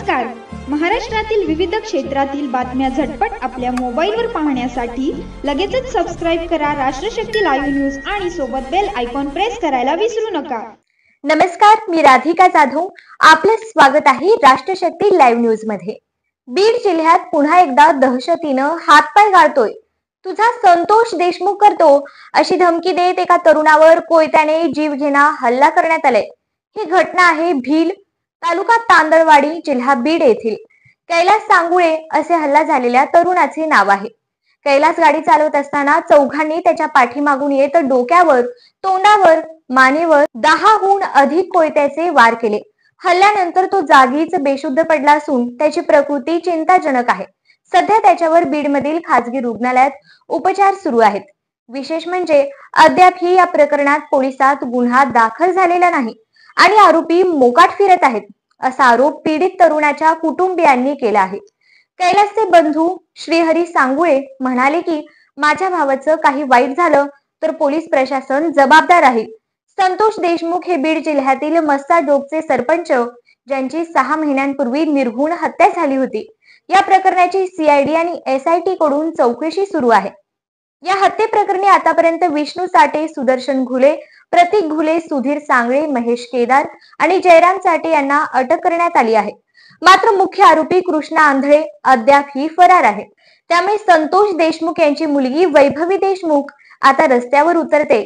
नमस्कार. महाराष्ट्रातील विविध क्षेत्रातील बातम्या झटपट आपल्या मोबाईलवर पाहण्यासाठी लगेचच सबस्क्राइब करा राष्ट्रशक्ती लाईव्ह न्यूज आणि सोबत बेल आयकॉन प्रेस करायला विसरू नका. नमस्कार, मी राधिका जाधव. आपलं स्वागत आहे राष्ट्रशक्ती लाईव्ह न्यूज मध्ये. बीड जिल्ह्यात पुन्हा एकदा दहशतीनं हातपाय गाळतोय. तुझा संतोष देशमुख करतो अशी धमकी देत एका तरुणावर कोयत्याने जीवघेणा हल्ला करण्यात आलाय. ही घटना आहे भील तालुका तांदळवाडी जिल्हा बीड येथील. कैलास सांगुळे असे हल्ला झालेल्या तरुणाचे नाव आहे. कैलास गाडी चालवत असताना चौघांनी त्याच्या पाठीमागून येत डोक्यावर, तोंडावर, मानेवर 10हून अधिक कोयत्याचे वार केले. हल्ल्यानंतर तो जागीच बेशुद्ध पडला असून त्याची प्रकृती चिंताजनक आहे. सध्या त्याच्यावर बीडमधील खासगी रुग्णालयात उपचार सुरू आहेत. विशेष म्हणजे अद्यापही या प्रकरणात पोलिसात गुन्हा दाखल झालेला नाही आणि आरोपी मोकाट फिरत आहेत असा आरोप पीडित तरुणाच्या कुटुंबियांनी केला आहे. कैलासचे बंधू श्रीहरी सांगुळे म्हणाले की माझ्या भावाचं काही वाईट झालं तर पोलीस प्रशासन जबाबदार आहे. संतोष देशमुख हे बीड जिल्ह्यातील मस्साजोगचे सरपंच, ज्यांची 6 महिन्यांपूर्वी निर्घृण हत्या झाली होती. या प्रकरणाची CID आणि SIT कडून चौकशी सुरू आहे. या हत्येप्रकरणी आतापर्यंत विष्णू साठे, सुदर्शन घुले, प्रतीक घुले, सुधीर सांगळे, महेश केदार आणि जयराम साठे यांना अटक करण्यात आली आहे. मात्र मुख्य आरोपी कृष्णा आंधळे अद्यापही फरार आहे. त्यामुळे संतोष देशमुख यांची मुलगी वैभवी देशमुख आता रस्त्यावर उतरते.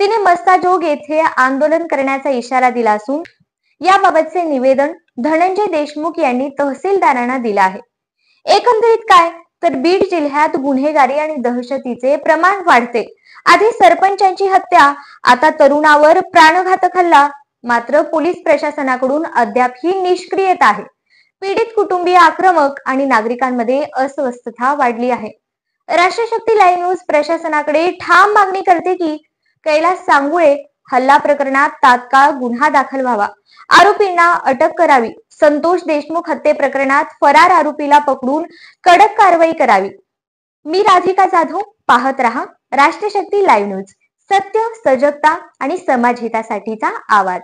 तिने मस्साजोग येथे आंदोलन करण्याचा इशारा दिला असून याबाबतचे निवेदन धनंजय देशमुख यांनी तहसीलदारांना दिले आहे. एकंदरीत काय तर बीड जिल्ह्यात गुन्हेगारी आणि दहशतीचे प्रमाण वाढते. आधी सरपंचांची हत्या, आता तरुणावर प्राणघातक हल्ला. मात्र पोलीस प्रशासनाकडून अद्यापही निष्क्रियता आहे. पीडित कुटुंबीय आक्रमक आणि नागरिकांमध्ये अस्वस्थता वाढली आहे. राष्ट्रशक्ती लाईव्ह न्यूज प्रशासनाकडे ठाम मागणी करते की कैलास सांगुळे हल्ला प्रकरणात तात्काळ गुन्हा दाखल व्हावा, आरोपींना अटक करावी, संतोष देशमुख हत्ये प्रकरणात फरार आरोपीला पकडून कडक कारवाई करावी. मी राधिका जाधव. पाहत रहा राष्ट्रशक्ती लाईव्ह न्यूज. सत्य, सजगता आणि समाज हितासाठीचा आवाज.